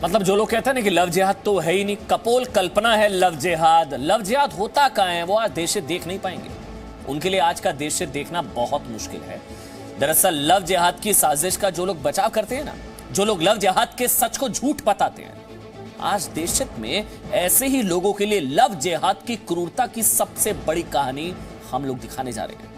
मतलब जो लोग कहते हैं ना कि लव जिहाद तो है ही नहीं, कपोल कल्पना है लव जिहाद। लव जिहाद होता कहाँ है, वो आज देश से देख नहीं पाएंगे। उनके लिए आज का देश से देखना बहुत मुश्किल है। दरअसल लव जिहाद की साजिश का जो लोग बचाव करते हैं ना, जो लोग लव जिहाद के सच को झूठ बताते हैं, आज देश में ऐसे ही लोगों के लिए लव जिहाद की क्रूरता की सबसे बड़ी कहानी हम लोग दिखाने जा रहे हैं।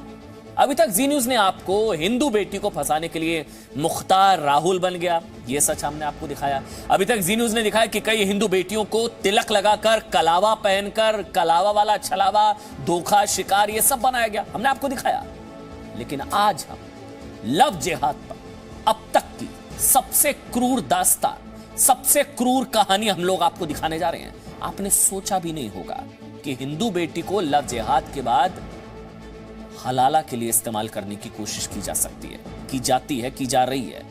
अभी तक जी न्यूज ने आपको हिंदू बेटी को फंसाने के लिए मुख्तार राहुल बन गया, यह सच हमने आपको दिखाया। अभी तक जी न्यूज ने दिखाया कि कई हिंदू बेटियों को तिलक लगाकर, कलावा पहनकर, कलावा वाला छलावा, धोखा, शिकार, यह सब बनाया गया, हमने आपको दिखाया। लेकिन आज हम लव जिहाद पर अब तक की सबसे क्रूर दास्तान, सबसे क्रूर कहानी हम लोग आपको दिखाने जा रहे हैं। आपने सोचा भी नहीं होगा कि हिंदू बेटी को लव जिहाद के बाद हलाला के लिए इस्तेमाल करने की कोशिश की जा सकती है, की जाती है, की जा रही है।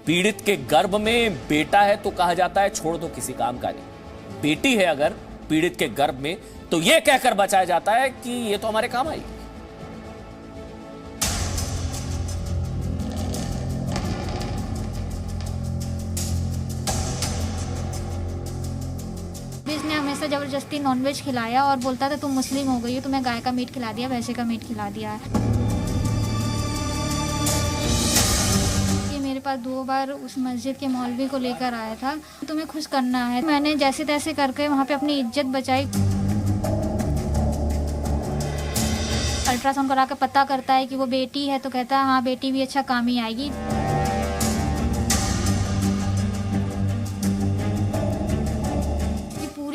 पीड़ित के गर्भ में बेटा है तो कहा जाता है छोड़ दो किसी काम का नहीं, बेटी है अगर पीड़ित के गर्भ में तो यह कहकर बचाया जाता है कि यह तो हमारे काम आई। इसने हमेशा जबरदस्ती नॉनवेज खिलाया और बोलता था तुम मुस्लिम हो गई हो, तुम्हें गाय का मीट खिला दिया, भैंसे का मीट खिला दिया है। ये मेरे पास 2 बार उस मस्जिद के मौलवी को लेकर आया था, तुम्हें खुश करना है। मैंने जैसे तैसे करके वहाँ पे अपनी इज्जत बचाई। अल्ट्रासाउंड करा के पता करता है कि वो बेटी है तो कहता है हाँ बेटी भी अच्छा काम ही आएगी।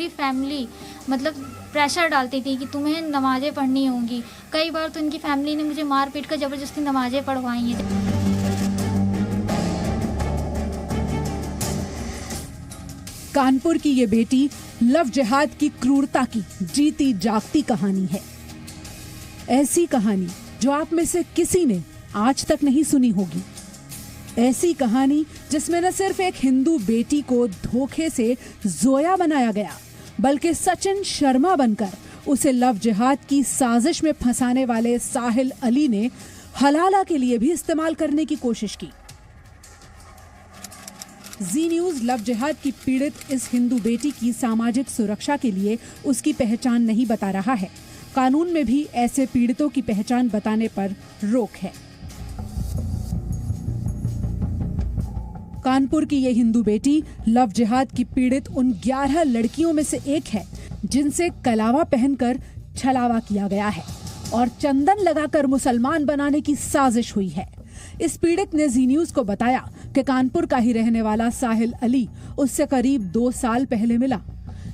फैमिली मतलब प्रेशर डालती थी कि तुम्हें नमाजें पढ़नी होंगी। कई बार तो इनकी फैमिली ने मुझे मार पीट कर जबरदस्ती नमाजें पढ़वाई हैं। कानपुर की ये बेटी लव जिहाद की क्रूरता की जीती जागती कहानी है। ऐसी कहानी जो आप में से किसी ने आज तक नहीं सुनी होगी। ऐसी कहानी जिसमें न सिर्फ एक हिंदू बेटी को धोखे से जोया बनाया गया, बल्कि सचिन शर्मा बनकर उसे लव जिहाद की साजिश में फंसाने वाले साहिल अली ने हलाला के लिए भी इस्तेमाल करने की कोशिश की। जी न्यूज लव जिहाद की पीड़ित इस हिंदू बेटी की सामाजिक सुरक्षा के लिए उसकी पहचान नहीं बता रहा है। कानून में भी ऐसे पीड़ितों की पहचान बताने पर रोक है। कानपुर की ये हिंदू बेटी लव जिहाद की पीड़ित उन 11 लड़कियों में से एक है जिनसे कलावा पहनकर छलावा किया गया है और चंदन लगाकर मुसलमान बनाने की साजिश हुई है। इस पीड़ित ने जी न्यूज को बताया कि कानपुर का ही रहने वाला साहिल अली उससे करीब 2 साल पहले मिला।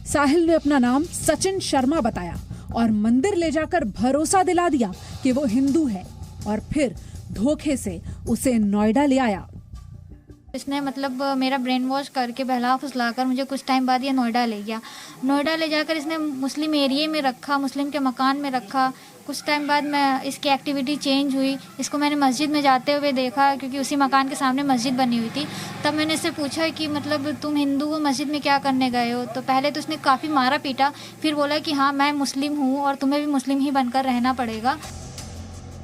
साहिल ने अपना नाम सचिन शर्मा बताया और मंदिर ले जाकर भरोसा दिला दिया कि वो हिंदू है और फिर धोखे से उसे नोएडा ले आया। इसने मतलब मेरा ब्रेन वॉश करके बहला फुसलाकर मुझे कुछ टाइम बाद ये नोएडा ले गया। नोएडा ले जाकर इसने मुस्लिम एरिया में रखा, मुस्लिम के मकान में रखा। कुछ टाइम बाद मैं इसकी एक्टिविटी चेंज हुई। इसको मैंने मस्जिद में जाते हुए देखा क्योंकि उसी मकान के सामने मस्जिद बनी हुई थी। तब मैंने इससे पूछा कि मतलब तुम हिंदू हो, मस्जिद में क्या करने गए हो? तो पहले तो उसने काफ़ी मारा पीटा, फिर बोला कि हाँ मैं मुस्लिम हूँ और तुम्हें भी मुस्लिम ही बनकर रहना पड़ेगा।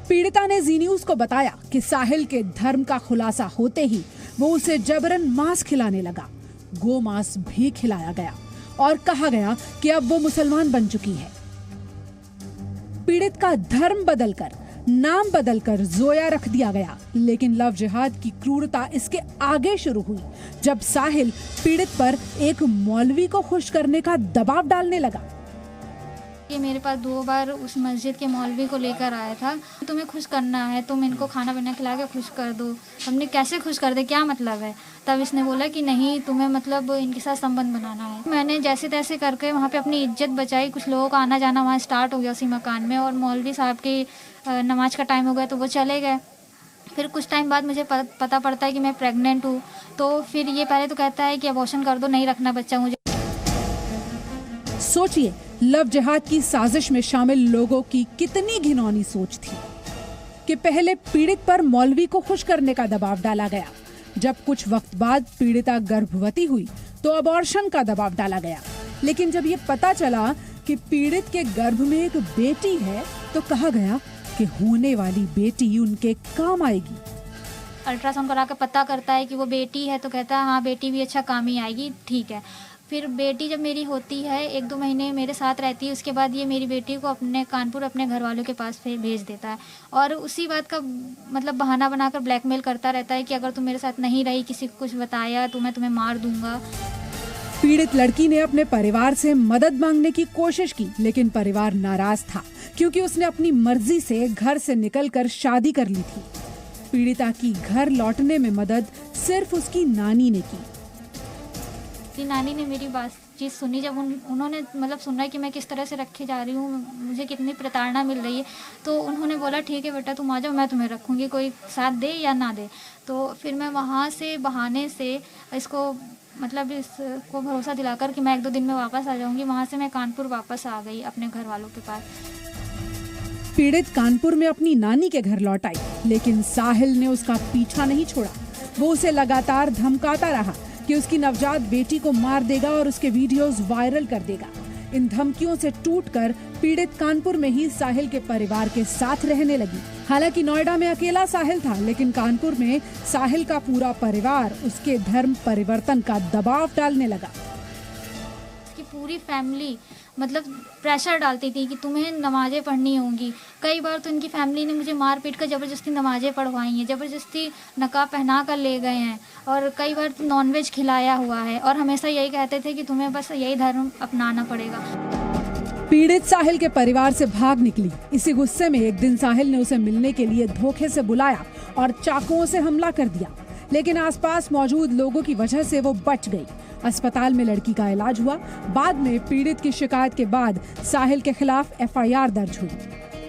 पीड़िता ने जी न्यूज को बताया कि साहिल के धर्म का खुलासा होते ही वो उसे जबरन मांस खिलाने लगा। गो मांस भी खिलाया गया और कहा गया कि अब वो मुसलमान बन चुकी है। पीड़ित का धर्म बदलकर, नाम बदलकर जोया रख दिया गया। लेकिन लव जिहाद की क्रूरता इसके आगे शुरू हुई जब साहिल पीड़ित पर एक मौलवी को खुश करने का दबाव डालने लगा। ये मेरे पास 2 बार उस मस्जिद के मौलवी को लेकर आया था, तुम्हें खुश करना है, तुम इनको खाना पीना खिला के खुश कर दो। हमने कैसे खुश कर दे, क्या मतलब है? तब इसने बोला कि नहीं तुम्हें मतलब इनके साथ संबंध बनाना है। मैंने जैसे तैसे करके वहाँ पे अपनी इज्जत बचाई। कुछ लोगों का आना जाना वहाँ स्टार्ट हो गया उसी मकान में और मौलवी साहब की नमाज का टाइम हो गया तो वो चले गए। फिर कुछ टाइम बाद मुझे पता पड़ता है कि मैं प्रेग्नेंट हूँ। तो फिर ये पहले तो कहता है कि अबॉर्शन कर दो, नहीं रखना बच्चा मुझे। सोचिए लव जिहाद की साजिश में शामिल लोगों की कितनी घिनौनी सोच थी कि पहले पीड़ित पर मौलवी को खुश करने का दबाव डाला गया। जब कुछ वक्त बाद पीड़िता गर्भवती हुई तो अबॉर्शन का दबाव डाला गया। लेकिन जब ये पता चला कि पीड़ित के गर्भ में एक बेटी है तो कहा गया कि होने वाली बेटी उनके काम आएगी। अल्ट्रासाउंड करा के पता करता है कि वो बेटी है, तो कहता है हाँ बेटी भी अच्छा काम ही आएगी, ठीक है। फिर बेटी जब मेरी होती है 1-2 महीने मेरे साथ रहती है, उसके बाद ये मेरी बेटी को अपने कानपुर अपने घर वालों के पास फिर भेज देता है और उसी बात का मतलब बहाना बनाकर ब्लैकमेल करता रहता है कि अगर तुम मेरे साथ नहीं रही, किसी को कुछ बताया तो मैं तुम्हें मार दूंगा। पीड़ित लड़की ने अपने परिवार से मदद मांगने की कोशिश की, लेकिन परिवार नाराज था क्योंकि उसने अपनी मर्जी से घर से निकलकर शादी कर ली थी। पीड़िता की घर लौटने में मदद सिर्फ उसकी नानी ने की। नानी ने मेरी बातचीत सुनी, जब उन्होंने मतलब सुना कि मैं किस तरह से रखी जा रही हूँ, मुझे कितनी प्रताड़ना मिल रही है, तो उन्होंने बोला ठीक है बेटा तुम आ जाओ, मैं तुम्हें रखूँगी, कोई साथ दे या ना दे। तो फिर मैं वहाँ से बहाने से इसको भरोसा दिलाकर कि मैं 1-2 दिन में वापस आ जाऊँगी, वहाँ से मैं कानपुर वापस आ गई अपने घर वालों के पास। पीड़ित कानपुर में अपनी नानी के घर लौट आई, लेकिन साहिल ने उसका पीछा नहीं छोड़ा। वो उसे लगातार धमकाता रहा कि उसकी नवजात बेटी को मार देगा और उसके वीडियोस वायरल कर देगा। इन धमकियों से टूटकर पीड़ित कानपुर में ही साहिल के परिवार के साथ रहने लगी। हालांकि नोएडा में अकेला साहिल था, लेकिन कानपुर में साहिल का पूरा परिवार उसके धर्म परिवर्तन का दबाव डालने लगा। उसकी पूरी फैमिली मतलब प्रेशर डालती थी कि तुम्हें नमाजें पढ़नी होंगी। कई बार तो इनकी फैमिली ने मुझे मार पीट कर ज़बरदस्ती नमाजें पढ़वाई हैं, ज़बरदस्ती नकाब पहना कर ले गए हैं और कई बार तो नॉनवेज खिलाया हुआ है और हमेशा यही कहते थे कि तुम्हें बस यही धर्म अपनाना पड़ेगा। पीड़ित साहिल के परिवार से भाग निकली। इसी गुस्से में एक दिन साहिल ने उसे मिलने के लिए धोखे से बुलाया और चाकुओं से हमला कर दिया, लेकिन आसपास मौजूद लोगों की वजह से वो बच गई। अस्पताल में लड़की का इलाज हुआ। बाद में पीड़ित की शिकायत के बाद साहिल के खिलाफ एफआईआर दर्ज हुई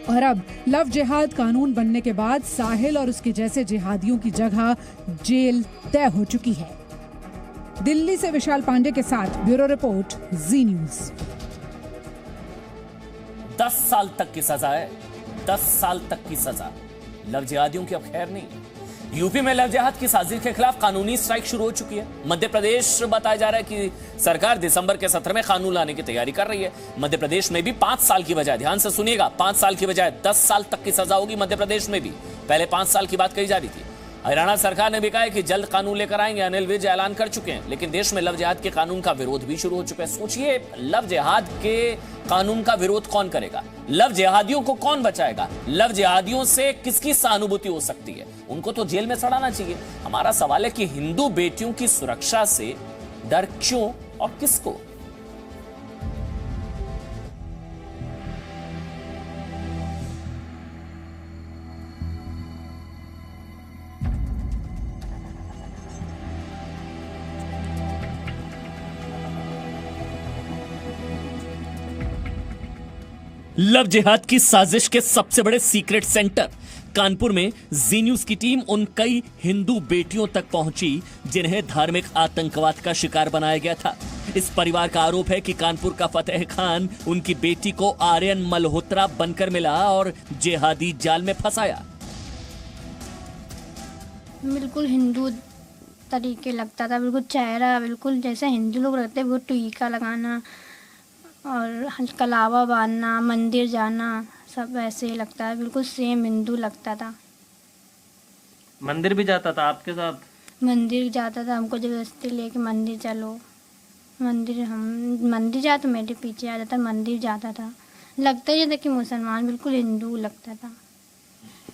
और अब लव जिहाद कानून बनने के बाद साहिल और उसके जैसे जिहादियों की जगह जेल तय हो चुकी है। दिल्ली से विशाल पांडे के साथ ब्यूरो रिपोर्ट, जी न्यूज। 10 साल तक की सजा है, 10 साल तक की सजा। लव जिहादियों की अब खैर नहीं। यूपी में लव जिहाद की साजिश के खिलाफ कानूनी स्ट्राइक शुरू हो चुकी है। मध्य प्रदेश बताया जा रहा है कि सरकार दिसंबर के सत्र में कानून लाने की तैयारी कर रही है। मध्य प्रदेश में भी 5 साल की बजाय, ध्यान से सुनिएगा, 5 साल की बजाय 10 साल तक की सजा होगी मध्य प्रदेश में भी। पहले 5 साल की बात कही जा रही थी। हरियाणा सरकार ने भी कहा है कि जल्द कानून लेकर आएंगे। अनिल विज ऐलान कर चुके हैं, लेकिन देश में लव जिहाद के कानून का विरोध भी शुरू हो चुका है। सोचिए, लव जिहाद के कानून का विरोध कौन करेगा? लव जिहादियों को कौन बचाएगा? लव जिहादियों से किसकी सहानुभूति हो सकती है? उनको तो जेल में सड़ाना चाहिए। हमारा सवाल है कि हिंदू बेटियों की सुरक्षा से डर क्यों और किसको? लव जिहाद की साजिश के सबसे बड़े सीक्रेट सेंटर कानपुर में जी न्यूज की टीम उन कई हिंदू बेटियों तक पहुंची जिन्हें धार्मिक आतंकवाद का शिकार बनाया गया था। इस परिवार का आरोप है कि कानपुर का फतेह खान उनकी बेटी को आर्यन मल्होत्रा बनकर मिला और जिहादी जाल में फंसाया। बिल्कुल हिंदू तरीके लगता था, बिल्कुल चेहरा बिल्कुल जैसे हिंदू लोग रहते, वो टीका लगाना और कलावा बांधना, मंदिर जाना, सब ऐसे ही लगता है, बिल्कुल सेम हिंदू लगता था। मंदिर भी जाता था आपके साथ? मंदिर जाता था, हमको जबरदस्ती लेके मंदिर चलो, मंदिर जा तो मेरे पीछे आ जाता, मंदिर जाता था, लगता ही था कि मुसलमान, बिल्कुल हिंदू लगता था।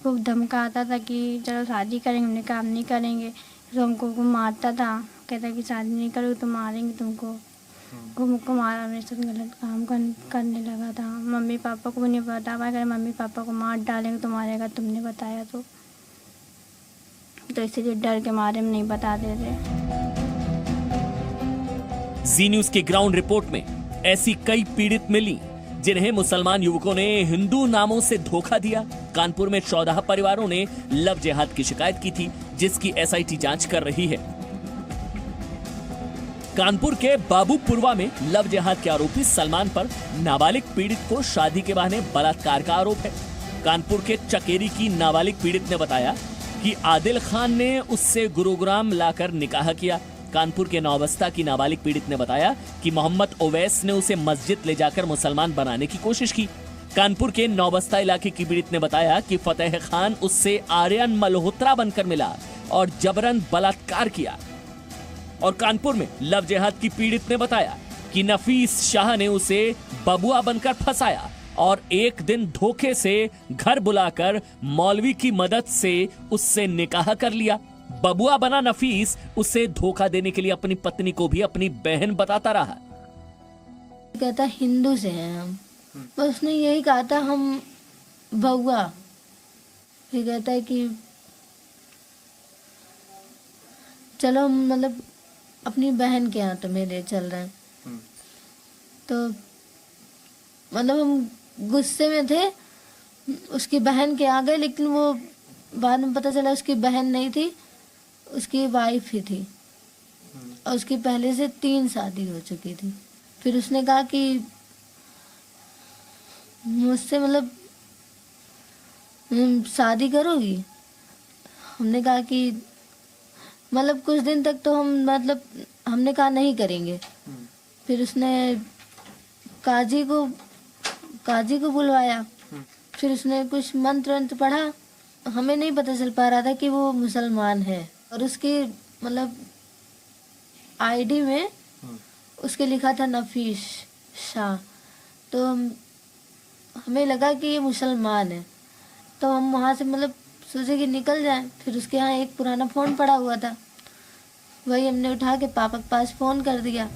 खूब धमकाता था कि चलो शादी करेंगे, हमने काम नहीं करेंगे, तो हमको मारता था, कहता कि शादी नहीं करोगे तो मारेंगे तुमको। मुझको मारा, मेरे साथ गलत काम करने लगा था। मम्मी पापा को भी नहीं बता पाया, अगर मम्मी पापा को मार डालेंगे तो मारेगा, तुमने बताया तो इसलिए डर के मारे में नहीं बताते थे। जी न्यूज के ग्राउंड रिपोर्ट में ऐसी कई पीड़ित मिली जिन्हें मुसलमान युवकों ने हिंदू नामों से धोखा दिया। कानपुर में 14 परिवारों ने लव जिहाद की शिकायत की थी, जिसकी एसआईटी जांच कर रही है। कानपुर के बाबूपुरवा में लव जिहाद के आरोपी सलमान पर नाबालिग पीड़ित को शादी के बहाने बलात्कार का आरोप है। कानपुर के चकेरी की नाबालिग पीड़ित ने बताया कि आदिल खान ने उससे गुरुग्राम लाकर निकाह किया। कानपुर के नौबस्ता की नाबालिग पीड़ित ने बताया कि मोहम्मद ओवैस ने उसे मस्जिद ले जाकर मुसलमान बनाने की कोशिश की। कानपुर के नौबस्ता इलाके की पीड़ित ने बताया कि फतेह खान उससे आर्यन मल्होत्रा बनकर मिला। और जबरन बलात्कार किया। और कानपुर में लव जिहाद की पीड़ित ने बताया कि नफीस शाह ने उसे बबुआ बनकर फंसाया और एक दिन धोखे से घर बुलाकर मौलवी की मदद से उससे निकाह कर लिया। बबुआ बना नफीस उसे धोखा देने के लिए अपनी पत्नी को भी अपनी बहन बताता रहा। कहता हिंदू से हैं हम, बस उसने यही कहा था हम बउआ। फिर कहता है कि चलो हम मतलब अपनी बहन के यहाँ तो मेरे चल रहे हैं। तो मतलब हम गुस्से में थे, उसकी बहन के आ गए, लेकिन वो बाद में पता चला उसकी बहन नहीं थी, उसकी वाइफ ही थी और उसकी पहले से 3 शादी हो चुकी थी। फिर उसने कहा कि मुझसे मतलब शादी करोगी। हमने कहा कि मतलब कुछ दिन तक तो हम मतलब हमने कहा नहीं करेंगे। फिर उसने काजी को बुलवाया। फिर उसने कुछ मंत्र वंत्र पढ़ा। हमें नहीं पता चल पा रहा था कि वो मुसलमान है और उसकी मतलब आईडी में उसके लिखा था नफीस शाह। तो हमें लगा कि ये मुसलमान है, तो हम वहाँ से मतलब सोचे कि निकल जाएं। फिर उसके यहाँ एक पुराना फ़ोन पड़ा हुआ था, वही हमने उठा के पापा के पास फ़ोन कर दिया।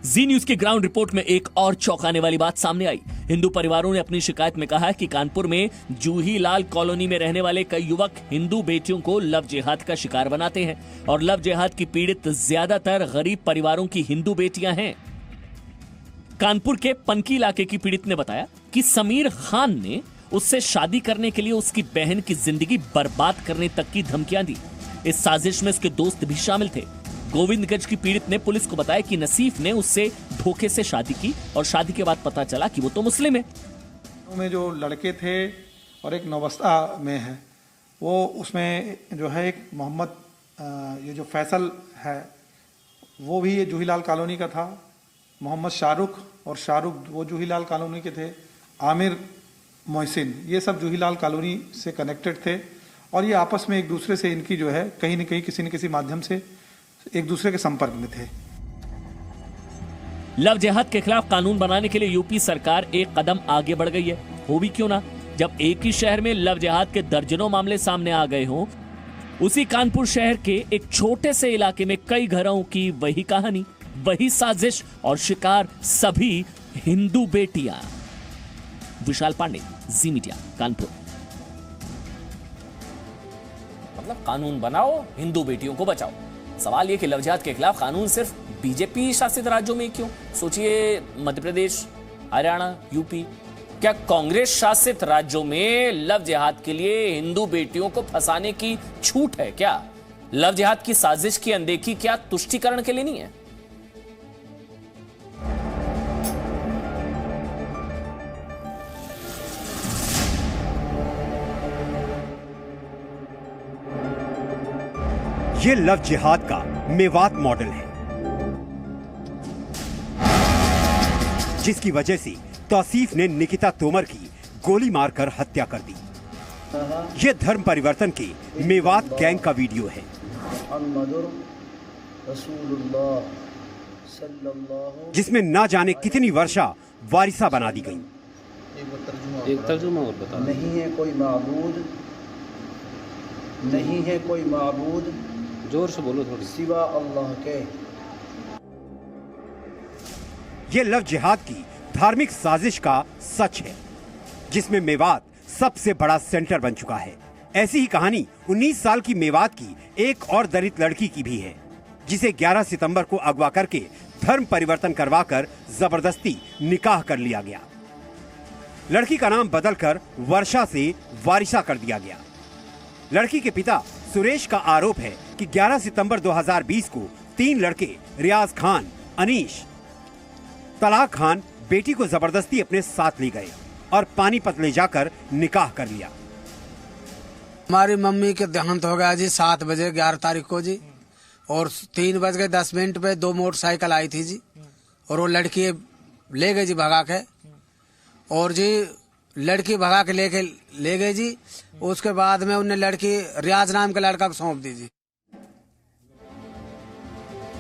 जी न्यूज की ग्राउंड रिपोर्ट में एक और चौंकाने वाली बात सामने आई। हिंदू परिवारों ने अपनी शिकायत में कहा कि कानपुर में जूही लाल कॉलोनी में रहने वाले कई युवक हिंदू बेटियों को लव जिहाद का शिकार बनाते हैं और लव जिहाद की पीड़ित ज्यादातर गरीब परिवारों की हिंदू बेटियां हैं। कानपुर के पनकी इलाके की पीड़ित ने बताया कि समीर खान ने उससे शादी करने के लिए उसकी बहन की जिंदगी बर्बाद करने तक की धमकियां दी। इस साजिश में उसके दोस्त भी शामिल थे। गोविंदगंज की पीड़ित ने पुलिस को बताया कि नसीफ ने उससे धोखे से शादी की और शादी के बाद पता चला कि वो तो मुस्लिम है। में जो लड़के थे और एक नौबस्ता में है, वो उसमें जो है एक मोहम्मद ये जो फैसल है वो भी ये जूहीलाल कॉलोनी का था। मोहम्मद शाहरुख और शाहरुख वो जूहीलाल कॉलोनी के थे। आमिर मोहसिन ये सब जूहीलाल कॉलोनी से कनेक्टेड थे और ये आपस में एक दूसरे से इनकी जो है कहीं न कहीं किसी न किसी माध्यम से एक दूसरे के संपर्क में थे। लव जिहाद के खिलाफ कानून बनाने के लिए यूपी सरकार एक कदम आगे बढ़ गई है। हो भी क्यों ना, जब एक ही शहर में लव जिहाद के दर्जनों मामले सामने आ गए हों। उसी कानपुर शहर के एक छोटे से इलाके में कई घरों की वही कहानी, वही साजिश और शिकार सभी हिंदू बेटियां। विशाल पांडे, जी मीडिया, कानपुर। मतलब कानून बनाओ, हिंदू बेटियों को बचाओ। सवाल ये कि लव जिहाद के खिलाफ कानून सिर्फ बीजेपी शासित राज्यों में क्यों? सोचिए मध्य प्रदेश, हरियाणा, यूपी, क्या कांग्रेस शासित राज्यों में लव जिहाद के लिए हिंदू बेटियों को फंसाने की छूट है क्या? लव जिहाद की साजिश की अनदेखी क्या तुष्टीकरण के लिए नहीं है? ये लव जिहाद का मेवात मॉडल है, जिसकी वजह से तौसीफ ने निकिता तोमर की गोली मारकर हत्या कर दी। ये धर्म परिवर्तन के मेवात गैंग का वीडियो है। जिसमें ना जाने कितनी वर्षा वारिसा बना दी गई। एक तर्जुमा और बता। नहीं है कोई माबूद, नहीं है कोई माबूद, जोर से बोलो थोड़ी, सिवा अल्लाह के। ये लव जिहाद की धार्मिक साजिश का सच है, जिसमें मेवात सबसे बड़ा सेंटर बन चुका है। ऐसी ही कहानी 19 साल की मेवात की एक और दलित लड़की की भी है, जिसे 11 सितंबर को अगवा करके धर्म परिवर्तन करवाकर जबरदस्ती निकाह कर लिया गया। लड़की का नाम बदलकर वर्षा से वारिसा कर दिया गया। लड़की के पिता सुरेश का आरोप है कि 11 सितंबर 2020 को 3 लड़के रियाज खान, अनीश, तलाक खान बेटी को जबरदस्ती अपने साथ ले गए और पानीपत ले जाकर निकाह कर लिया। हमारी मम्मी के देहांत हो गया जी 7 बजे 11 तारीख को जी, और 3:10 पे 2 मोटरसाइकिल आई थी जी, और वो लड़की ले गई जी भगा के। और जी लड़की भगा के ले गए जी। उसके बाद में उन्हें लड़की रियाज नाम के लड़का को सौंप दी जी।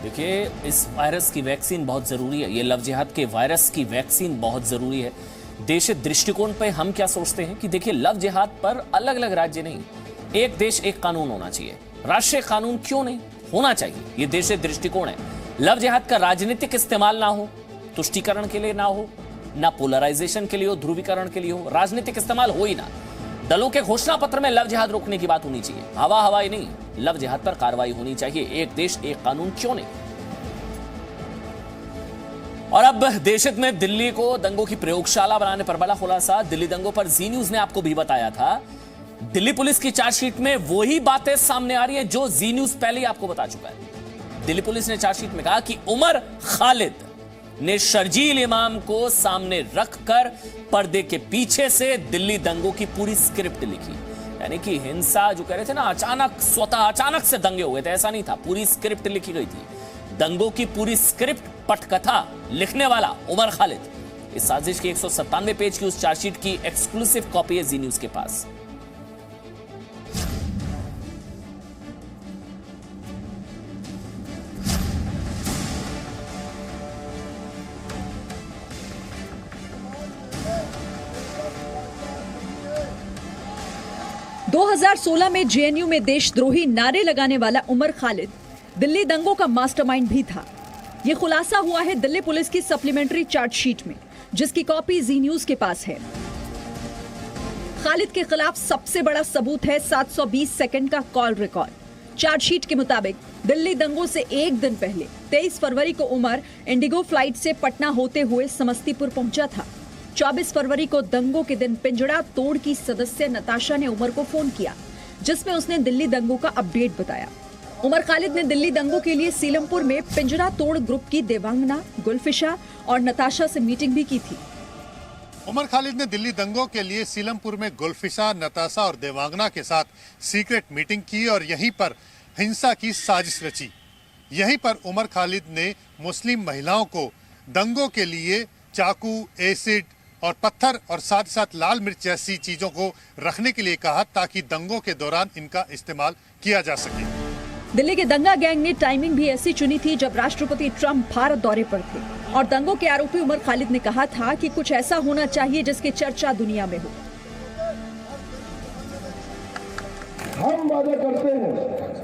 देखिए, इस वायरस की वैक्सीन बहुत जरूरी है। ये लव जिहाद के वायरस की वैक्सीन बहुत जरूरी है। देश दृष्टिकोण पे हम क्या सोचते हैं कि देखिए, लव जिहाद पर अलग अलग राज्य नहीं, एक देश एक कानून होना चाहिए। राष्ट्रीय कानून क्यों नहीं होना चाहिए, ये देश दृष्टिकोण है। लव जिहाद का राजनीतिक इस्तेमाल ना हो, तुष्टीकरण के लिए ना हो, ना पोलराइजेशन के लिए हो, ध्रुवीकरण के लिए हो, राजनीतिक इस्तेमाल हो ही ना। दलों के घोषणा पत्र में लव जिहाद रोकने की बात होनी चाहिए, हवा हवाई नहीं, लव जिहाद पर कार्रवाई होनी चाहिए। एक देश एक कानून क्यों नहीं। और अब देशहित में दिल्ली को दंगों की प्रयोगशाला बनाने पर बड़ा खुलासा। दिल्ली दंगों पर जी न्यूज ने आपको भी बताया था। दिल्ली पुलिस की चार्जशीट में वही बातें सामने आ रही है जो जी न्यूज पहले ही आपको बता चुका है। दिल्ली पुलिस ने चार्जशीट में कहा कि उमर खालिद ने शर्जील इमाम को सामने रखकर पर्दे के पीछे से दिल्ली दंगों की पूरी स्क्रिप्ट लिखी। यानी कि हिंसा जो कह रहे थे ना, अचानक से दंगे हो गए थे, ऐसा नहीं था। पूरी स्क्रिप्ट लिखी गई थी। दंगों की पूरी स्क्रिप्ट, पटकथा लिखने वाला उमर खालिद। इस साजिश की 197 पेज की उस चार्जशीट की एक्सक्लूसिव कॉपी है जी न्यूज के पास। दो 2016 में जेएनयू में देशद्रोही नारे लगाने वाला उमर खालिद दिल्ली दंगों का मास्टरमाइंड भी था। यह खुलासा हुआ है दिल्ली पुलिस की सप्लीमेंट्री चार्जशीट में, जिसकी कॉपी जी न्यूज के पास है। खालिद के खिलाफ सबसे बड़ा सबूत है 720 सेकंड का कॉल रिकॉर्ड। चार्जशीट के मुताबिक दिल्ली दंगों से एक दिन पहले 23 फरवरी को उमर इंडिगो फ्लाइट से पटना होते हुए समस्तीपुर पहुंचा था। 24 फरवरी को दंगों के दिन पिंजड़ा तोड़ की सदस्य नताशा ने उमर को फोन किया, जिसमें उसने दिल्ली दंगों का अपडेट बताया। उमर खालिद ने दिल्ली दंगों के लिए सीलमपुर में पिंजड़ा तोड़ ग्रुप की देवांगना, गुलफिशा और नताशा से मीटिंग भी की थी। उमर खालिद ने दिल्ली दंगों के लिए सीलमपुर में गुलफिशा, नताशा और देवांगना के साथ सीक्रेट मीटिंग की और यहीं पर हिंसा की साजिश रची। यहीं पर उमर खालिद ने मुस्लिम महिलाओं को दंगों के लिए चाकू, एसिड और पत्थर और साथ ही साथ लाल मिर्च जैसी चीजों को रखने के लिए कहा, ताकि दंगों के दौरान इनका इस्तेमाल किया जा सके। दिल्ली के दंगा गैंग ने टाइमिंग भी ऐसी चुनी थी जब राष्ट्रपति ट्रंप भारत दौरे पर थे, और दंगों के आरोपी उमर खालिद ने कहा था कि कुछ ऐसा होना चाहिए जिसकी चर्चा दुनिया में हो। हम वादा करते हैं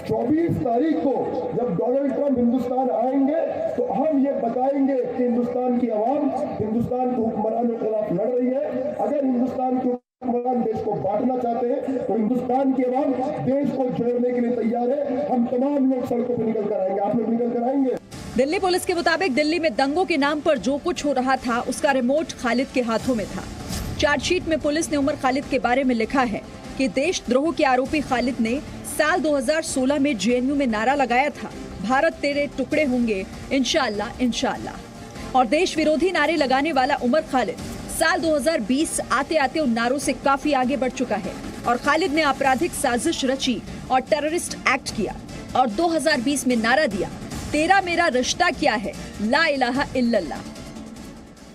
24 तारीख को जब डोनाल्ड ट्रंप हिंदुस्तान आएंगे तो हम ये बताएंगे कि हिंदुस्तान की आवाम हिंदुस्तान के हुक्मरानों के खिलाफ लड़ रही है। अगर हिंदुस्तान के हुक्मरान देश को बांटना चाहते हैं तो हिंदुस्तान की आवाम देश को जोड़ने के लिए तैयार है। हम तमाम लोग सड़कों पर निकल कर आएंगे, आप लोग निकल कर आएंगे। दिल्ली पुलिस के मुताबिक दिल्ली में दंगों के नाम पर जो कुछ हो रहा था उसका रिमोट खालिद के हाथों में था। चार्जशीट में पुलिस ने उमर खालिद के बारे में लिखा है कि देशद्रोह के आरोपी खालिद ने साल 2016 में जेएनयू में नारा लगाया था, भारत तेरे टुकड़े होंगे इंशाअल्लाह इंशाअल्लाह। और देश विरोधी नारे लगाने वाला उमर खालिद साल 2020 आते आते उन नारों से काफी आगे बढ़ चुका है और खालिद ने आपराधिक साजिश रची और टेररिस्ट एक्ट किया और 2020 में नारा दिया, तेरा मेरा रिश्ता क्या है, ला इलाहा इल्लल्लाह।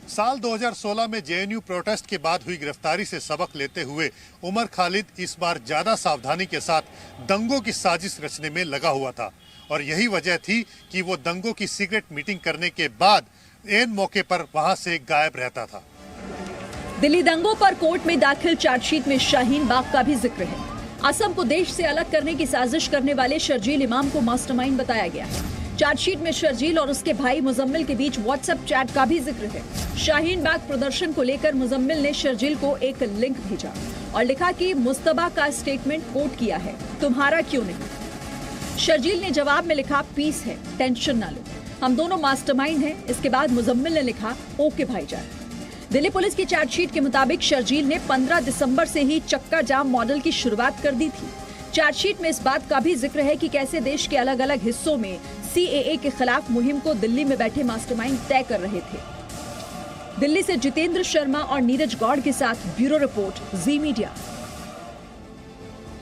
साल 2016 में जेएनयू प्रोटेस्ट के बाद हुई गिरफ्तारी से सबक लेते हुए उमर खालिद इस बार ज्यादा सावधानी के साथ दंगों की साजिश रचने में लगा हुआ था, और यही वजह थी कि वो दंगों की सीक्रेट मीटिंग करने के बाद एन मौके पर वहां से गायब रहता था। दिल्ली दंगों पर कोर्ट में दाखिल चार्जशीट में शाहीन बाग का भी जिक्र है। असम को देश से अलग करने की साजिश करने वाले शर्जील इमाम को मास्टरमाइंड बताया गया है। चार्जशीट में शर्जील और उसके भाई मुजम्मिल के बीच व्हाट्सएप चैट का भी जिक्र है। शाहीन बाग प्रदर्शन को लेकर मुजम्मिल ने शर्जील को एक लिंक भेजा और लिखा कि मुस्तबा का स्टेटमेंट कोट किया है, तुम्हारा क्यों नहीं। शर्जील ने जवाब में लिखा, पीस है, टेंशन ना लो, हम दोनों मास्टरमाइंड हैं। इसके बाद मुजम्मिल ने लिखा, ओके भाईजान। दिल्ली पुलिस की चार्जशीट के मुताबिक शर्जील ने 15 दिसंबर से ही चक्का जाम मॉडल की शुरुआत कर दी थी। चार्जशीट में इस बात का भी जिक्र है कि कैसे देश के अलग अलग हिस्सों में सीएए के खिलाफ मुहिम को दिल्ली में बैठे मास्टरमाइंड तय कर रहे थे। दिल्ली से जितेंद्र शर्मा और नीरज गौड़ के साथ ब्यूरो रिपोर्ट, जी मीडिया।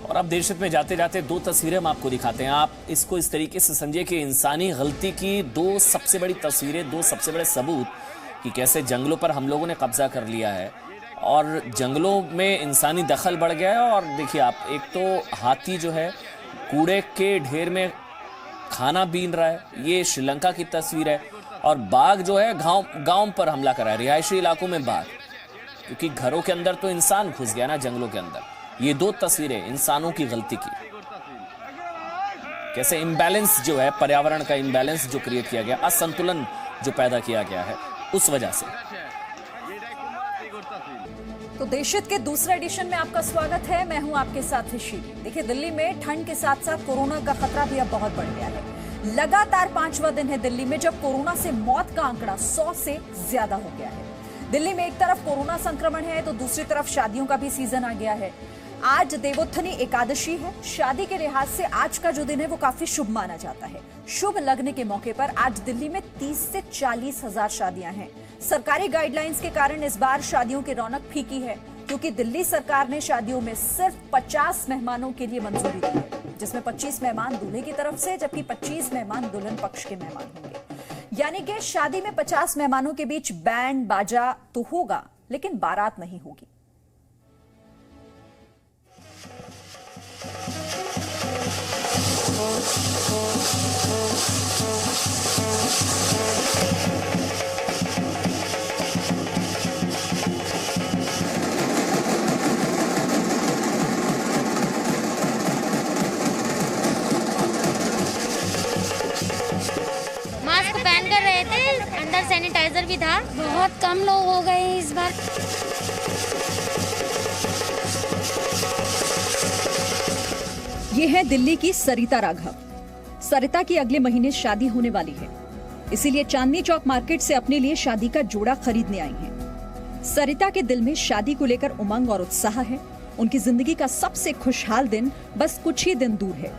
और अब देशहित में जाते जाते दो तस्वीरें हम आपको दिखाते हैं। आप इसको इस तरीके से समझिए कि इंसानी गलती की दो सबसे बड़ी तस्वीरें, दो सबसे बड़े सबूत कि कैसे जंगलों पर हम लोगों ने कब्जा कर लिया है और जंगलों में इंसानी दखल बढ़ गया है। और देखिए आप, एक तो हाथी जो है कूड़े के ढेर में खाना बीन रहा है, ये श्रीलंका की तस्वीर है। और बाघ जो है गांव पर हमला कर रहा है, रिहायशी इलाकों में बाघ, क्योंकि घरों के अंदर तो इंसान घुस गया ना जंगलों के अंदर। ये दो तस्वीरें इंसानों की गलती की, कैसे इम्बैलेंस जो है, पर्यावरण का इम्बैलेंस जो क्रिएट किया गया, असंतुलन जो पैदा किया गया है, उस वजह से। तो देशहित के दूसरे एडिशन में आपका स्वागत है। मैं हूं आपके साथ ऋषि। देखिए, दिल्ली में ठंड के साथ साथ कोरोना का खतरा भी अब बहुत बढ़ गया है। लगातार 5वां दिन है दिल्ली में जब कोरोना से मौत का आंकड़ा 100 से ज्यादा हो गया है। दिल्ली में एक तरफ कोरोना संक्रमण है तो दूसरी तरफ शादियों का भी सीजन आ गया है। आज देवोत्थनी एकादशी है। शादी के लिहाज से आज का जो दिन है वो काफी शुभ माना जाता है। शुभ लगने के मौके पर आज दिल्ली में 30 से 40 हजार शादियां हैं। सरकारी गाइडलाइंस के कारण इस बार शादियों की रौनक फीकी है, क्योंकि दिल्ली सरकार ने शादियों में सिर्फ 50 मेहमानों के लिए मंजूरी दी है, जिसमें 25 मेहमान दूल्हे की तरफ से जबकि 25 मेहमान दुल्हन पक्ष के मेहमान होंगे। यानी कि शादी में 50 मेहमानों के बीच बैंड बाजा तो होगा, लेकिन बारात नहीं होगी। मास्क पहन कर रहे थे, अंदर सैनिटाइजर भी था। बहुत कम लोग हो गए इस बार। ये है दिल्ली की सरिता राघव। सरिता की अगले महीने शादी होने वाली है, इसीलिए चांदनी चौक मार्केट से अपने लिए शादी का जोड़ा खरीदने आई हैं। सरिता के दिल में शादी को लेकर उमंग और उत्साह है। उनकी जिंदगी का सबसे खुशहाल दिन बस कुछ ही दिन दूर है।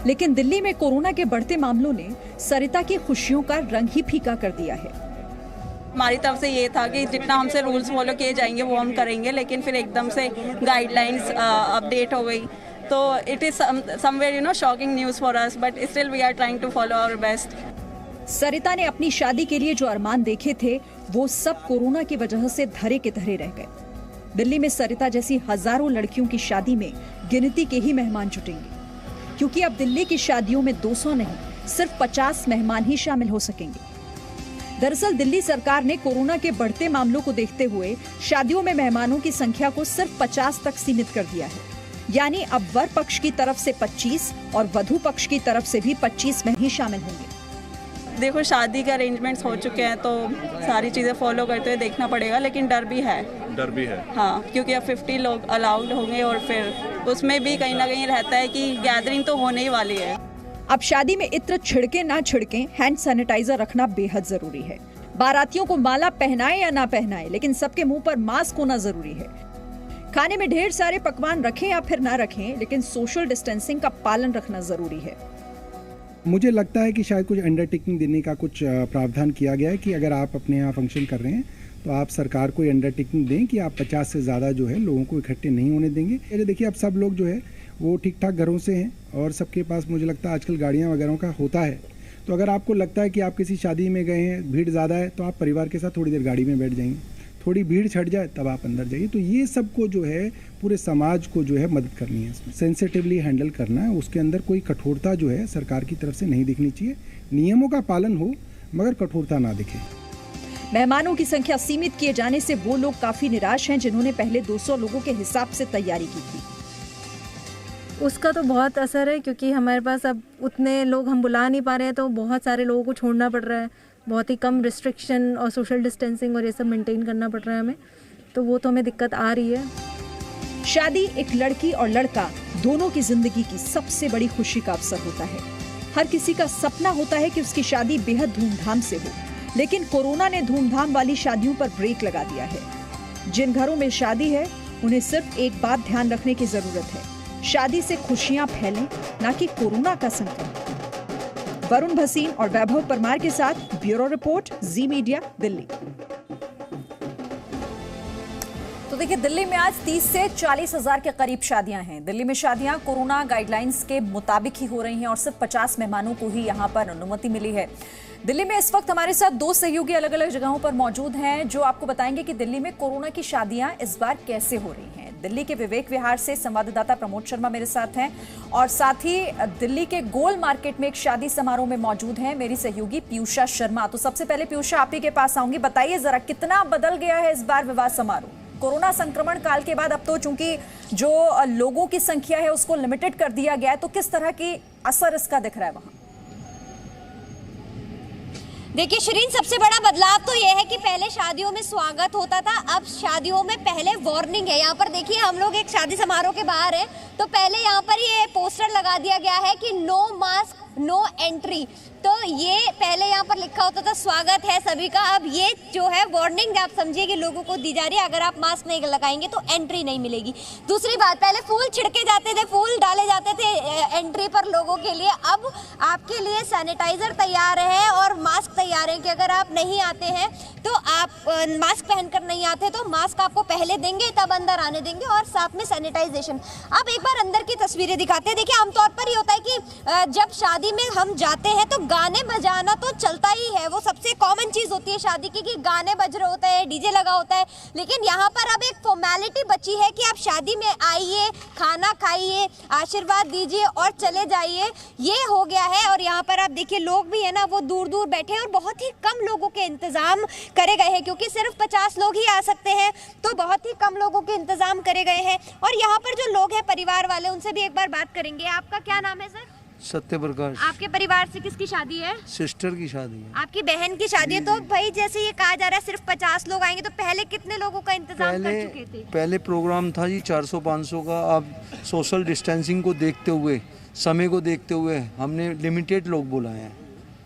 लेकिन दिल्ली में कोरोना के बढ़ते मामलों ने सरिता की खुशियों का रंग ही फीका कर दिया है। हमारी तरफ से ये था कि जितना हमसे रूल्स फॉलो किए जाएंगे वो हम करेंगे, लेकिन फिर एकदम से गाइडलाइंस अपडेट हो गई, तो it is somewhere shocking news for us, but still we are trying to follow our best. Sarita ने अपनी शादी के लिए जो अरमान देखे थे वो सब कोरोना की वजह से धरे के धरे रह गए। दिल्ली में सरिता जैसी हजारों लड़कियों की शादी में गिनती के ही मेहमान जुटेंगे, क्योंकि अब दिल्ली की शादियों में 200 नहीं सिर्फ 50 मेहमान ही शामिल हो सकेंगे। दरअसल दिल्ली सरकार ने कोरोना के बढ़ते मामलों को देखते हुए शादियों में मेहमानों की संख्या को सिर्फ 50 तक सीमित कर दिया है। यानी अब वर पक्ष की तरफ से 25 और वधू पक्ष की तरफ से भी 25 में ही शामिल होंगे। देखो, शादी के अरेंजमेंट्स हो चुके हैं तो सारी चीज़ें फॉलो करते हुए देखना पड़ेगा, लेकिन डर भी है। हाँ, क्योंकि अब 50 लोग अलाउड होंगे और फिर उसमें भी कहीं ना कहीं रहता है कि गैदरिंग तो होने ही वाली है। अब शादी में इत्र छिड़के ना छिड़के, हैंड सैनिटाइजर रखना बेहद जरूरी है। बारातियों को माला पहनाए या ना पहनाए, लेकिन सबके मुंह पर मास्क होना जरूरी है। खाने में ढेर सारे पकवान रखें या फिर ना रखें, लेकिन सोशल डिस्टेंसिंग का पालन रखना जरूरी है। मुझे लगता है कि शायद कुछ अंडरटेकिंग देने का कुछ प्रावधान किया गया है कि अगर आप अपने यहाँ फंक्शन कर रहे हैं तो आप सरकार को अंडरटेकिंग दें कि आप 50 से ज़्यादा जो है लोगों को इकट्ठे नहीं होने देंगे। देखिए, अब सब लोग जो है वो ठीक ठाक घरों से हैं और सबके पास मुझे लगता है आजकल गाड़ियाँ वगैरह का होता है। तो अगर आपको लगता है कि आप किसी शादी में गए हैं, भीड़ ज़्यादा है, तो आप परिवार के साथ थोड़ी देर गाड़ी में बैठ जाएंगे। थोड़ी भीड़ छट जाए तब आप अंदर जाइए। तो ये सबको जो है पूरे समाज को जो है मदद करनी है, इसमें सेंसिटिवली हैंडल करना है। उसके अंदर कोई कठोरता जो है सरकार की तरफ से नहीं दिखनी चाहिए। नियमों का पालन हो मगर कठोरता ना दिखे। मेहमानों की संख्या सीमित किए जाने से वो लोग काफी निराश हैं जिन्होंने पहले 200 लोगों के हिसाब से तैयारी की थी। उसका तो बहुत असर है, क्योंकि हमारे पास अब उतने लोग हम बुला नहीं पा रहे हैं, तो बहुत सारे लोगों को छोड़ना पड़ रहा है। बहुत ही कम रिस्ट्रिक्शन और सोशल डिस्टेंसिंग और ये सब मेंटेन करना पड़ रहा है हमें, तो वो तो हमें दिक्कत आ रही है। शादी एक लड़की और लड़का दोनों की जिंदगी की सबसे बड़ी खुशी का अवसर होता है। हर किसी का सपना होता है कि उसकी शादी बेहद धूमधाम से हो, लेकिन कोरोना ने धूमधाम वाली शादियों पर ब्रेक लगा दिया है। जिन घरों में शादी है उन्हें सिर्फ एक बात ध्यान रखने की जरूरत है, शादी से खुशियां फैलें, ना कि कोरोना का संक्रमण। वरुण भसीन और वैभव परमार के साथ ब्यूरो रिपोर्ट, जी मीडिया, दिल्ली। तो देखिए, दिल्ली में आज 30 से 40 हजार के करीब शादियां हैं। दिल्ली में शादियां कोरोना गाइडलाइंस के मुताबिक ही हो रही हैं और सिर्फ 50 मेहमानों को ही यहां पर अनुमति मिली है। दिल्ली में इस वक्त हमारे साथ दो सहयोगी अलग अलग जगहों पर मौजूद हैं जो आपको बताएंगे कि दिल्ली में कोरोना की शादियां इस बार कैसे हो रही हैं। दिल्ली के विवेक विहार से संवाददाता प्रमोद शर्मा मेरे साथ हैं और साथ ही दिल्ली के गोल मार्केट में एक शादी समारोह में मौजूद हैं मेरी सहयोगी पीयूषा शर्मा। तो सबसे पहले पीयूषा, आप ही के पास आऊंगी, बताइए जरा कितना बदल गया है इस बार विवाह समारोह? कोरोना संक्रमण काल के बाद अब तो चूंकि जो लोगों की संख्या है उसको लिमिटेड कर दिया गया है, तो किस तरह की असर इसका दिख रहा है वहां? देखिए शिरीन, सबसे बड़ा बदलाव तो यह है कि पहले शादियों में स्वागत होता था, अब शादियों में पहले वार्निंग है। यहाँ पर देखिए हम लोग एक शादी समारोह के बाहर हैं, तो पहले यहाँ पर ये पोस्टर लगा दिया गया है कि नो मास्क नो एंट्री। तो ये पहले यहाँ पर लिखा होता था स्वागत है सभी का, अब ये जो है वार्निंग आप समझिए कि लोगों को दी जा रही है, अगर आप मास्क नहीं लगाएंगे तो एंट्री नहीं मिलेगी। दूसरी बात, पहले फूल छिड़के जाते थे, फूल डाले जाते थे एंट्री पर लोगों के लिए, अब आपके लिए सैनिटाइजर तैयार है और मास्क तैयार है कि अगर आप नहीं आते हैं तो आप मास्क पहनकर नहीं आते तो मास्क आपको पहले देंगे तब अंदर आने देंगे और साथ में सैनिटाइजेशन। अब एक बार अंदर की तस्वीरें दिखाते हैं। देखिए आमतौर पर ये होता है कि जब शादी में हम जाते हैं तो गाने बजाना तो चलता ही है, वो सबसे कॉमन चीज होती है शादी की कि गाने बज रहे होते हैं, डीजे लगा होता है। लेकिन यहाँ पर अब एक फॉर्मेलिटी बची है कि आप शादी में आइए, खाना खाइए, आशीर्वाद दीजिए और चले जाइए, ये हो गया है। और यहाँ पर आप देखिए लोग भी है ना वो दूर दूर बैठे हैं और बहुत ही कम लोगों के इंतजाम करे गए हैं, क्योंकि सिर्फ 50 लोग ही आ सकते हैं तो बहुत ही कम लोगों के इंतजाम करे गए हैं। और यहाँ पर जो लोग हैं परिवार वाले, उनसे भी एक बार बात करेंगे। आपका क्या नाम है सर? सत्य प्रकाश। आपके परिवार से किसकी शादी है? सिस्टर की शादी है। आपकी बहन की शादी है। तो भाई जैसे ये कहा जा रहा है सिर्फ 50 लोग आएंगे, तो पहले कितने लोगों का इंतजाम कर चुके थे? पहले प्रोग्राम था जी 400-500 का। अब सोशल डिस्टेंसिंग को देखते हुए, समय को देखते हुए हमने लिमिटेड लोग बुलाए हैं।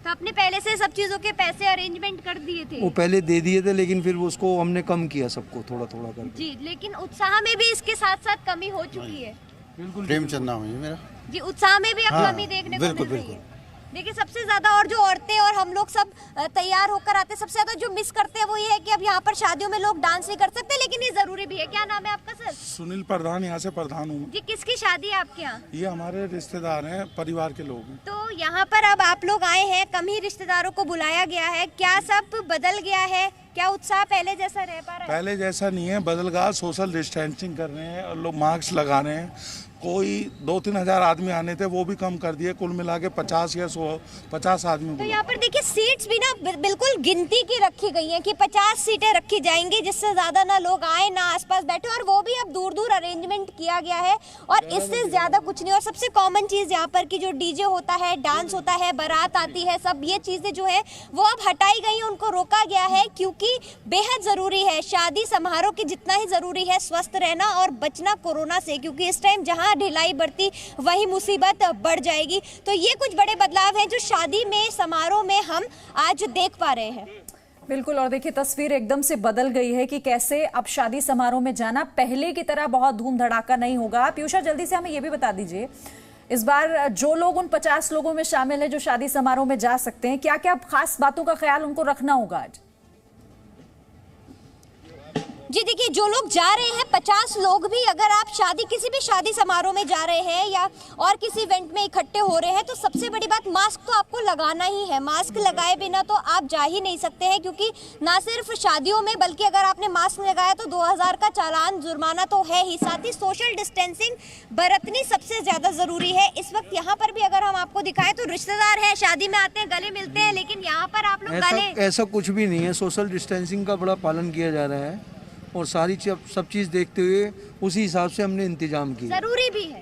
तो आपने पहले से सब चीजों के पैसे अरेंजमेंट कर दिए थे? वो पहले दे दिए थे, लेकिन फिर उसको हमने कम किया सबको थोड़ा थोड़ा कर जी। लेकिन उत्साह में भी इसके साथ साथ कमी हो चुकी है। बिल्कुल। प्रेमचंद नाम है मेरा जी। उत्साह में भी अब कमी देखने को मिल रही है। देखिए सबसे ज्यादा और जो औरतें और हम लोग सब तैयार होकर आते हैं, सबसे ज्यादा जो मिस करते हैं वो ये है कि अब यहाँ पर शादियों में लोग डांस नहीं कर सकते, लेकिन ये जरूरी भी है। क्या नाम है आपका सर? सुनील प्रधान, यहाँ से प्रधान हूँ जी। किसकी शादी है आपके यहाँ? ये हमारे रिश्तेदार हैं, परिवार के लोग हैं। तो यहाँ पर अब आप लोग आए हैं, कम ही रिश्तेदारों को बुलाया गया है, क्या सब बदल गया है? क्या उत्साह पहले जैसा रह पा रहा है? पहले जैसा नहीं है, बदल गया। सोशल डिस्टेंसिंग कर रहे हैं और लोग मास्क लगा रहे हैं। कोई 2-3 हजार आदमी आने थे वो भी कम कर दिए, कुल मिला के 50 या 50 आदमी। तो यहाँ पर देखिए सीट्स भी ना बिल्कुल गिनती की रखी गई हैं कि 50 सीटें रखी जाएंगी, जिससे ज्यादा ना लोग आए ना आसपास बैठे, और वो भी अब दूर दूर अरेंजमेंट किया गया है और इससे ज्यादा कुछ नहीं। और सबसे कॉमन चीज यहाँ पर की जो डीजे होता है, डांस होता है, बारात आती है, सब ये चीजें जो है वो अब हटाई गई हैं, उनको रोका गया है, क्योंकि बेहद जरूरी है शादी समारोह की जितना ही जरूरी है स्वस्थ रहना और बचना कोरोना से, क्योंकि इस टाइम जहाँ ढिलाई बढ़ती वही मुसीबत बढ़ जाएगी। तो ये कुछ बड़े बदलाव हैं जो शादी में समारोह में हम आज देख पा रहे हैं। बिल्कुल। और देखिए तस्वीर एकदम से बदल गई है कि कैसे अब शादी समारोह में जाना पहले की तरह बहुत धूम धड़ाका नहीं होगा। पीयूषा जल्दी से हमें ये भी बता दीजिए, इस बार जो लोग उन 50 लोगों में शामिल है जो शादी समारोह में जा सकते हैं, क्या क्या खास बातों का ख्याल उनको रखना होगा आज? जी देखिए जो लोग जा रहे हैं 50 लोग भी, अगर आप किसी भी शादी समारोह में जा रहे हैं या और किसी इवेंट में इकट्ठे हो रहे हैं, तो सबसे बड़ी बात मास्क तो आपको लगाना ही है। मास्क लगाए बिना तो आप जा ही नहीं सकते हैं, क्योंकि ना सिर्फ शादियों में बल्कि अगर आपने मास्क लगाया तो 2000 का चालान जुर्माना तो है ही, साथ ही सोशल डिस्टेंसिंग बरतनी सबसे ज्यादा जरूरी है। इस वक्त यहाँ पर भी अगर हम आपको दिखाएं तो रिश्तेदार है, शादी में आते हैं, गले मिलते हैं, लेकिन यहाँ पर आप लोग ऐसा कुछ भी नहीं है। सोशल डिस्टेंसिंग का बड़ा पालन किया जा रहा है और सारी सब चीज देखते हुए उसी हिसाब से हमने इंतजाम किया।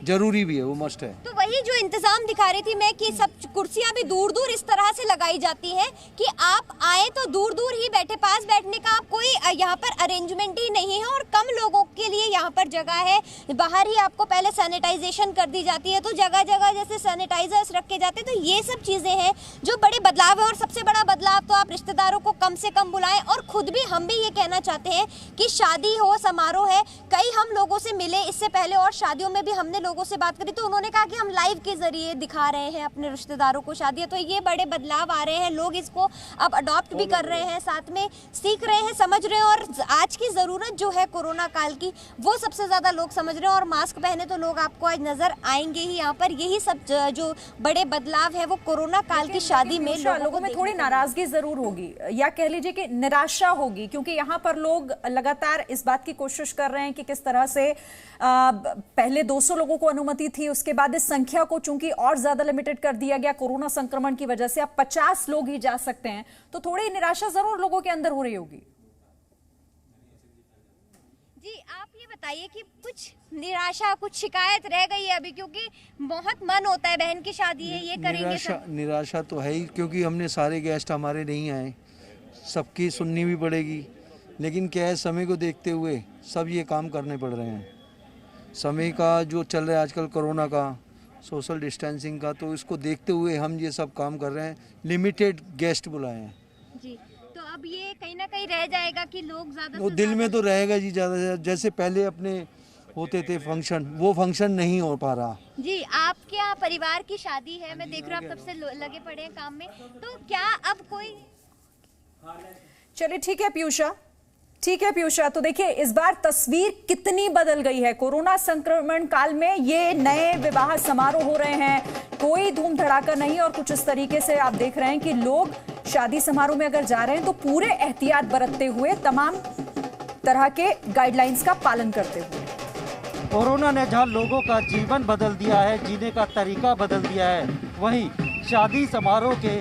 जरूरी भी है, वो मस्ट है। तो वही जो इंतजाम दिखा रही थी मैं कि सब कुर्सियां भी दूर दूर इस तरह से लगाई जाती हैं कि आप आए तो दूर दूर ही बैठे, पास बैठने का आप कोई यहाँ पर अरेंजमेंट ही नहीं है और कम लोगों के लिए यहाँ पर जगह है। बाहर ही आपको पहले सैनिटाइजेशन कर दी जाती है, तो जगह जगह जैसे सैनिटाइजर्स रखे जाते हैं। तो ये सब चीजें हैं जो बड़े बदलाव है। और सबसे बड़ा बदलाव तो आप रिश्तेदारों को कम से कम बुलाएं, और खुद भी हम भी ये कहना चाहते हैं कि शादी हो, समारोह है, कई हम लोगों से मिले इससे पहले और शादियों में भी हमने लोगों से बात करी तो उन्होंने कहा कि हम लाइव के जरिए दिखा रहे हैं अपने रिश्तेदारों को शादी। तो ये बड़े बदलाव आ रहे हैं, लोग इसको अब अडॉप्ट भी कर रहे हैं, साथ में सीख रहे हैं, समझ रहे हैं। और आज की ज़रूरत जो है कोरोना काल की, वो सबसे ज़्यादा लोग समझ रहे हैं। और मास्क पहने तो लोग आपको आज नज़र आएंगे ही यहाँ पर। यही सब जो बड़े बदलाव है वो कोरोना काल की शादी में लोगों में थोड़ी नाराजगी जरूर होगी, या कह लीजिए कि निराशा होगी, क्योंकि यहाँ पर लोग लगातार इस बात की कोशिश कर रहे हैं कि किस तरह से पहले 200 लोगों को अनुमति थी, उसके बाद इस संख्या को चूंकि और ज्यादा लिमिटेड कर दिया गया कोरोना संक्रमण की वजह से, अब 50 लोग ही जा सकते हैं, तो थोड़ी निराशा जरूर लोगों के अंदर हो रही होगी। जी आप ये बताइए कि कुछ निराशा, कुछ शिकायत रह गई है अभी, क्योंकि बहुत मन होता है, बहन की शादी है, ये करेंगे। निराशा तो है ही, क्योंकि हमने सारे गेस्ट हमारे नहीं आए, सबकी सुननी भी पड़ेगी। लेकिन क्या है, समय को देखते हुए सब ये काम करने पड़ रहे हैं। समय का जो चल रहा है आजकल, कोरोना का, सोशल डिस्टेंसिंग का, तो इसको देखते हुए हम ये सब काम कर रहे हैं। लिमिटेड गेस्ट बुलाए हैं जी। तो अब ये कहीं ना कहीं रह जाएगा कि लोग ज्यादा वो दिल में तो रहेगा जी, ज़्यादा से ज़्यादा। जैसे पहले अपने होते थे फंक्शन, वो फंक्शन नहीं हो पा रहा। जी आपके यहाँ परिवार की शादी है, मैं देख रहा हूँ आप तब से लगे पड़े हैं काम में, तो क्या अब कोई। चलिए ठीक है पीयूषा, तो देखिए इस बार तस्वीर कितनी बदल गई है। कोरोना संक्रमण काल में ये नए विवाह समारोह हो रहे हैं, कोई धूम धड़ाका नहीं, और कुछ इस तरीके से आप देख रहे हैं कि लोग शादी समारोह में अगर जा रहे हैं तो पूरे एहतियात बरतते हुए, तमाम तरह के गाइडलाइंस का पालन करते हुए। कोरोना ने जहां लोगों का जीवन बदल दिया है, जीने का तरीका बदल दिया है, वहीं शादी समारोह के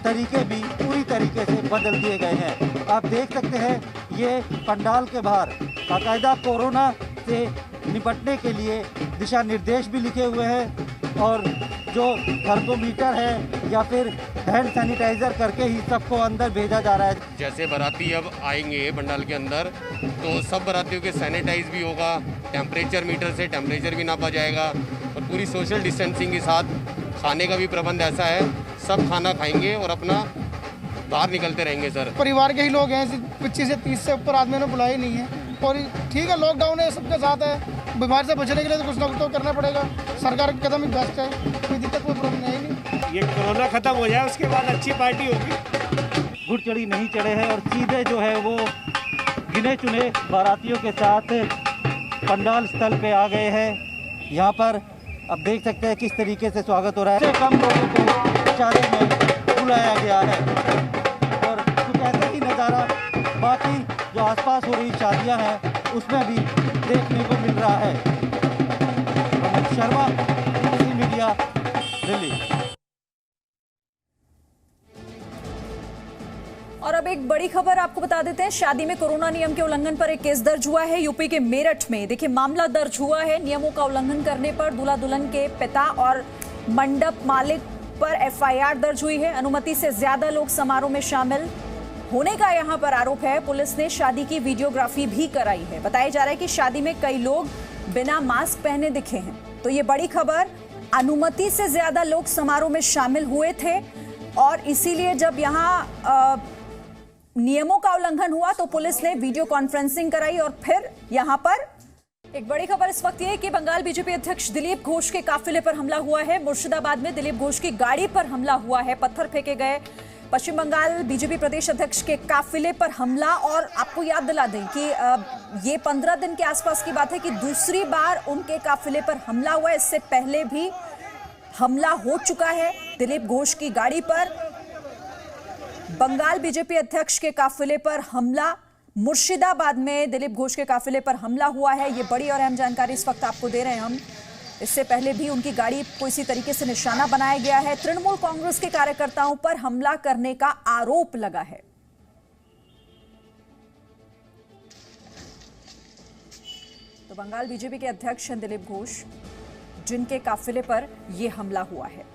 तरीके भी पूरी तरीके से बदल दिए गए हैं। आप देख सकते हैं ये पंडाल के बाहर बाकायदा कोरोना से निपटने के लिए दिशा निर्देश भी लिखे हुए हैं, और जो थर्मोमीटर है या फिर हैंड सैनिटाइजर करके ही सबको अंदर भेजा जा रहा है। जैसे बाराती अब आएंगे पंडाल के अंदर, तो सब बारातियों के सैनिटाइज भी होगा, टेम्परेचर मीटर से टेम्परेचर भी नापा जाएगा, और पूरी सोशल डिस्टेंसिंग के साथ खाने का भी प्रबंध ऐसा है, सब खाना खाएंगे और अपना बाहर निकलते रहेंगे। सर परिवार के ही लोग हैं, 25 से 30 से ऊपर आदमी ने बुलाया नहीं है, और ठीक है लॉकडाउन है, सबके साथ है, बीमारी से बचने के लिए तो कुछ ना कुछ तो करना पड़ेगा। सरकार के कदम ही बेस्ट है, कोई दिक्कत कोई प्रॉब्लम है ही नहीं। ये कोरोना खत्म हो जाए उसके बाद अच्छी पार्टी होगी। घुड़ चढ़ी नहीं चढ़े हैं और सीधे जो है वो गिने चुने बारातियों के साथ पंडाल स्थल पे आ गए हैं। यहाँ पर अब देख सकते हैं किस तरीके से स्वागत हो रहा है। कम लोगों को शादी में बुलाया गया है, और कुछ ऐसा ही नज़ारा बाकी जो आसपास हो रही शादियां हैं उसमें भी देखने को मिल रहा है। अमित शर्मा, मीडिया, दिल्ली। और अब एक बड़ी खबर आपको बता देते हैं, शादी में कोरोना नियम के उल्लंघन पर एक केस दर्ज हुआ है यूपी के मेरठ में। देखिए मामला दर्ज हुआ है, नियमों का उल्लंघन करने पर दूल्हा दुल्हन के पिता और मंडप मालिक पर एफआईआर दर्ज हुई है। अनुमति से ज्यादा लोग समारोह में शामिल होने का यहां पर आरोप है। पुलिस ने शादी की वीडियोग्राफी भी कराई है। बताया जा रहा है कि शादी में कई लोग बिना मास्क पहने दिखे हैं। तो ये बड़ी खबर, अनुमति से ज्यादा लोग समारोह में शामिल हुए थे, और इसीलिए जब यहां नियमों का उल्लंघन हुआ तो पुलिस ने वीडियो कॉन्फ्रेंसिंग कराई, और फिर यहां पर एक बड़ी खबर इस वक्त ये है कि बंगाल बीजेपी अध्यक्ष दिलीप घोष के काफिले पर हमला हुआ है। मुर्शिदाबाद में दिलीप घोष की गाड़ी पर हमला हुआ है, पत्थर फेंके गए। पश्चिम बंगाल बीजेपी प्रदेश अध्यक्ष के काफिले पर हमला, और आपको याद दिला दें कि ये 15 दिन के आसपास की बात है कि दूसरी बार उनके काफिले पर हमला हुआ है। इससे पहले भी हमला हो चुका है दिलीप घोष की गाड़ी पर। बंगाल बीजेपी अध्यक्ष के काफिले पर हमला, मुर्शिदाबाद में दिलीप घोष के काफिले पर हमला हुआ है। ये बड़ी और अहम जानकारी इस वक्त आपको दे रहे हैं हम। इससे पहले भी उनकी गाड़ी को इसी तरीके से निशाना बनाया गया है। तृणमूल कांग्रेस के कार्यकर्ताओं पर हमला करने का आरोप लगा है। तो बंगाल बीजेपी के अध्यक्ष हैं दिलीप घोष, जिनके काफिले पर यह हमला हुआ है।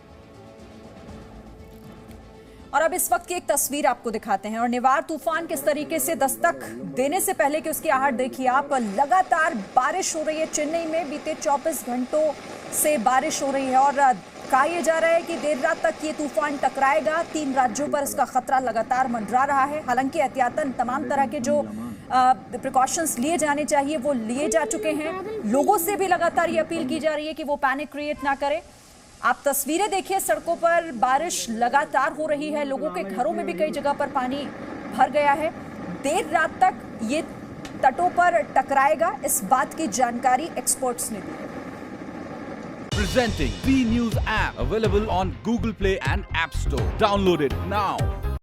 और अब इस वक्त की एक तस्वीर आपको दिखाते हैं। और निवार तूफान किस तरीके से दस्तक देने से पहले कि उसकी आहट देखिए आप, लगातार बारिश हो रही है। चेन्नई में बीते 24 घंटों से बारिश हो रही है, और कहा यह जा रहा है कि देर रात तक ये तूफान टकराएगा। 3 राज्यों पर इसका खतरा लगातार मंडरा रहा है। हालांकि एहतियातन तमाम तरह के जो प्रिकॉशंस लिए जाने चाहिए वो लिए जा चुके हैं। लोगों से भी लगातार ये अपील की जा रही है कि वो पैनिक क्रिएट ना करें। आप तस्वीरें देखिए, सड़कों पर बारिश लगातार हो रही है, लोगों के घरों में भी कई जगह पर पानी भर गया है। देर रात तक ये तटों पर टकराएगा, इस बात की जानकारी एक्सपर्ट्स ने दी है। Presenting B News app available on Google Play and App Store. Download it now.